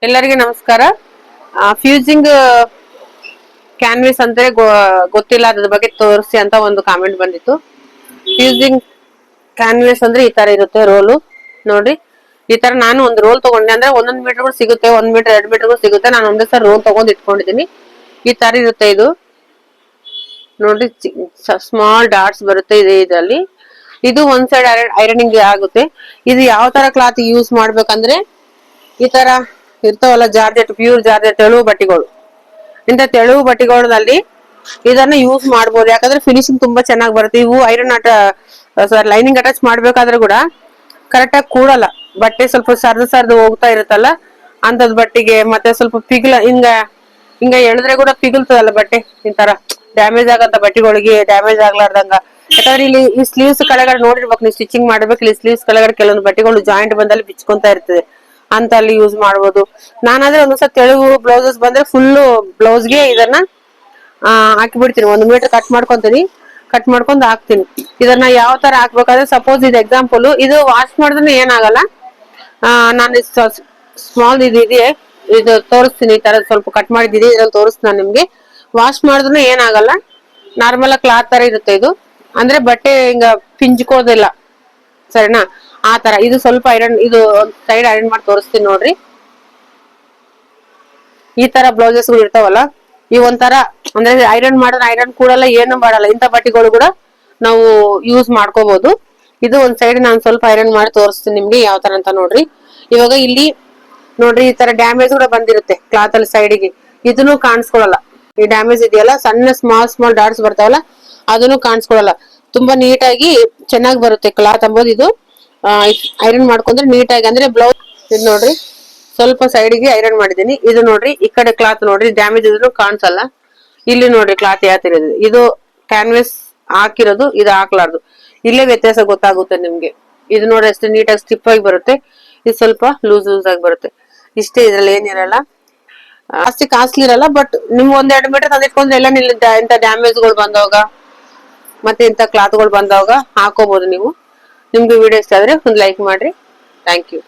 ಎಲ್ಲರಿಗೆ ನಮಸ್ಕಾರ. ಫ್ಯೂಸಿಂಗ್ ಕ್ಯಾನ್ವಿಸ್ ಅಂದ್ರೆ ಗೊತ್ತಿಲ್ಲ, ಅದ್ರ ಬಗ್ಗೆ ತೋರಿಸಿ ಅಂತ ಒಂದು ಕಾಮೆಂಟ್ ಬಂದಿತ್ತು. ಫ್ಯೂಸಿಂಗ್ ಕ್ಯಾನ್ವಿಸ್ ಅಂದ್ರೆ ಈ ತರ ಇರುತ್ತೆ ರೋಲು. ನೋಡ್ರಿ, ಈ ತರ ನಾನು ಒಂದು ರೋಲ್ ತಗೊಂಡೆ, ಅಂದ್ರೆ 1 ಮೀಟರ್ ಸಿಗುತ್ತೆ, 1 ಮೀಟರ್ 2 ಮೀಟರ್ ಸಿಗುತ್ತೆ. ನಾನು ಒಂದೇ ಸಲ ರೋಲ್ ತಗೊಂಡ್ ಇಟ್ಕೊಂಡಿದ್ದೀನಿ. ಈ ತರ ಇರುತ್ತೆ ಇದು. ನೋಡ್ರಿ, ಸ್ಮಾಲ್ ಡಾಟ್ಸ್ ಬರುತ್ತೆ ಇದರಲ್ಲಿ. ಇದು ಒಂದ್ ಸೈಡ್ ಐರನಿಂಗ್ ಆಗುತ್ತೆ. ಇದು ಯಾವ ತರ ಕ್ಲಾತ್ ಯೂಸ್ ಮಾಡ್ಬೇಕಂದ್ರೆ, ಈ ತರ ಇರ್ತಾವಲ್ಲ ಜಾರ್ಜೆಟ್, ಪ್ಯೂರ್ ಜಾರ್ಜೆಟ್ ತೆಳುವು ಬಟ್ಟೆಗಳು, ಇಂತ ತೆಳುವು ಬಟ್ಟೆಗಳಲ್ಲಿ ಇದನ್ನ ಯೂಸ್ ಮಾಡ್ಬೋದು. ಯಾಕಂದ್ರೆ ಫಿನಿಶಿಂಗ್ ತುಂಬಾ ಚೆನ್ನಾಗಿ ಬರುತ್ತೆ. ಇವು ಐರನ್ ಲೈನಿಂಗ್ ಅಟ್ಯಾಚ್ ಮಾಡ್ಬೇಕಾದ್ರೆ ಕೂಡ ಕರೆಕ್ಟ್ ಆಗಿ ಕೂಡಲ್ಲ. ಬಟ್ಟೆ ಸ್ವಲ್ಪ ಸರ್ದು ಹೋಗ್ತಾ ಇರುತ್ತಲ್ಲ ಅಂತದ್ ಬಟ್ಟೆಗೆ, ಮತ್ತೆ ಸ್ವಲ್ಪ ಹಿಂಗ ಎಳೆದ್ರೆ ಕೂಡ ಪಿಗಲ್ತದಲ್ಲ ಬಟ್ಟೆ. ಈ ತರ ಡ್ಯಾಮೇಜ್ ಆಗಂತ ಬಟ್ಟೆಗಳಿಗೆ ಡ್ಯಾಮೇಜ್ ಆಗ್ಲಾರ್ದಂಗ. ಯಾಕಂದ್ರೆ ಇಲ್ಲಿ ಈ ಸ್ಲೀವ್ಸ್ ಕೆಳಗಡೆ ನೋಡಿರ್ಬೇಕು ನೀವು, ಸ್ಟಿಚಿಂಗ್ ಮಾಡ್ಬೇಕು. ಇಲ್ಲಿ ಸ್ಲೀವ್ಸ್ ಕೆಳಗಡೆ ಕೆಲವೊಂದು ಬಟ್ಟೆಗಳು ಜಾಯಿಂಟ್ ಬಂದಲ್ಲಿ ಬಿಚ್ಕೊಂತ ಇರ್ತದೆ, ಅಂತ ಅಲ್ಲಿ ಯೂಸ್ ಮಾಡ್ಬೋದು. ನಾನಾದ್ರೆ ಒಂದ್ಸಲ ತೆಳುವು ಬ್ಲೌಸಸ್ ಬಂದ್ರೆ ಫುಲ್ ಬ್ಲೌಸ್ಗೆ ಇದನ್ನ ಹಾಕಿ ಬಿಡ್ತೀನಿ. 1 ಮೀಟರ್ ಕಟ್ ಮಾಡ್ಕೊಂತೀನಿ, ಕಟ್ ಮಾಡ್ಕೊಂಡ್ ಹಾಕ್ತೀನಿ. ಇದನ್ನ ಯಾವ ತರ ಹಾಕ್ಬೇಕಾದ್ರೆ, ಸಪೋಸ್ ಇದು ಎಕ್ಸಾಂಪಲ್, ಇದು ವಾಶ್ ಮಾಡಿದ್ರೆ ಏನಾಗಲ್ಲ. ನಾನು ಸ್ಮಾಲ್ ಇದೆ, ಇದು ತೋರಿಸ್ತೀನಿ. ಈ ತರ ಸ್ವಲ್ಪ ಕಟ್ ಮಾಡಿದ್ದೀನಿ, ಇದ್ರಲ್ಲಿ ತೋರಿಸ್ತೀನಿ ನಾನು ನಿಮ್ಗೆ. ವಾಶ್ ಮಾಡಿದ್ರು ಏನಾಗಲ್ಲ, ನಾರ್ಮಲ್ ಕ್ಲಾತ್ ತರ ಇರುತ್ತೆ ಇದು. ಅಂದ್ರೆ ಬಟ್ಟೆ ಹಿಂಗ ಪಿಂಜ್ಕೋದಿಲ್ಲ, ಸರಿನಾ? ಆ ತರ ಇದು ಸ್ವಲ್ಪ ಐರನ್, ಇದು ಸೈಡ್ ಐರನ್ ಮಾಡಿ ತೋರಿಸ್ತೀನಿ ನೋಡ್ರಿ. ಈ ತರ ಬ್ಲೌಸಸ್ ಗಳು ಇರ್ತಾವಲ್ಲ, ಈ ಒಂಥರ ಅಂದ್ರೆ ಐರನ್ ಮಾಡಿದ್ರೆ ಐರನ್ ಕೂಡಲ್ಲ, ಏನು ಮಾಡಲ್ಲ. ಇಂಥ ಬಟ್ಟೆಗಳು ಕೂಡ ನಾವು ಯೂಸ್ ಮಾಡ್ಕೋಬಹುದು. ಇದು ಒಂದ್ ಸೈಡ್ ನಾನು ಸ್ವಲ್ಪ ಐರನ್ ಮಾಡಿ ತೋರಿಸ್ತೀನಿ ನಿಮ್ಗೆ ಯಾವ ತರ ಅಂತ ನೋಡ್ರಿ. ಇವಾಗ ಇಲ್ಲಿ ನೋಡ್ರಿ, ಈ ತರ ಡ್ಯಾಮೇಜ್ ಕೂಡ ಬಂದಿರುತ್ತೆ ಕ್ಲಾತ್ ಅಲ್ಲಿ ಸೈಡ್ಗೆ. ಇದನ್ನು ಕಾಣಿಸ್ಕೊಳಲ್ಲ. ಈ ಡ್ಯಾಮೇಜ್ ಇದೆಯಲ್ಲ, ಸಣ್ಣ ಸ್ಮಾಲ್ ಡಾಟ್ಸ್ ಬರ್ತಾವಲ್ಲ, ಅದನ್ನು ಕಾಣಿಸ್ಕೊಳಲ್ಲ. ತುಂಬಾ ನೀಟಾಗಿ ಚೆನ್ನಾಗಿ ಬರುತ್ತೆ ಕ್ಲಾತ್ ಅಂಬೋದು. ಇದು ಐರನ್ ಮಾಡ್ಕೊಂಡ್ರೆ ನೀಟಾಗಿ, ಅಂದ್ರೆ ಬ್ಲೌಸ್ ಇದು ನೋಡ್ರಿ, ಸ್ವಲ್ಪ ಸೈಡ್ಗೆ ಐರನ್ ಮಾಡಿದೀನಿ. ಇದು ನೋಡ್ರಿ, ಈ ಕಡೆ ಕ್ಲಾತ್ ನೋಡ್ರಿ, ಡ್ಯಾಮೇಜ್ ಇದ್ರು ಕಾಣಿಸಲ್ಲ. ಇಲ್ಲಿ ನೋಡ್ರಿ ಕ್ಲಾತ್ ಯಾವ ತರ ಇದೆ. ಇದು ಕ್ಯಾನ್ವಾಸ್ ಹಾಕಿರೋದು, ಇದು ಹಾಕ್ಲಾರ್ದು. ಇಲ್ಲೇ ವ್ಯತ್ಯಾಸ ಗೊತ್ತಾಗುತ್ತೆ ನಿಮ್ಗೆ. ಇದು ನೋಡ್ರಿ ಅಷ್ಟೇ ನೀಟಾಗಿ ಸ್ಟಿಪ್ ಆಗಿ ಬರುತ್ತೆ, ಇದು ಸ್ವಲ್ಪ ಲೂಸ್ ಆಗಿ ಬರುತ್ತೆ. ಇಷ್ಟೇ, ಇದ್ರಲ್ಲಿ ಏನಿರಲ್ಲ, ಅಷ್ಟೇ ಕಾಸ್ಟ್ಲಿ ಇರಲ್ಲ. ಬಟ್ ನಿಮ್ 1-2 ಮೀಟರ್ ತಂದಿಟ್ಕೊಂಡ್ರೆ ಎಲ್ಲ ಇಂತ ಡ್ಯಾಮೇಜ್ ಗಳು ಬಂದವಾಗ, ಮತ್ತೆ ಇಂತ ಕ್ಲಾತ್ ಗಳು ಬಂದವಾಗ ಹಾಕೋಬಹುದು ನೀವು. ನಿಮ್ಗೆ ವಿಡಿಯೋ ಇಷ್ಟ ಆದ್ರೆ ಒಂದು ಲೈಕ್ ಮಾಡ್ರಿ. Thank you.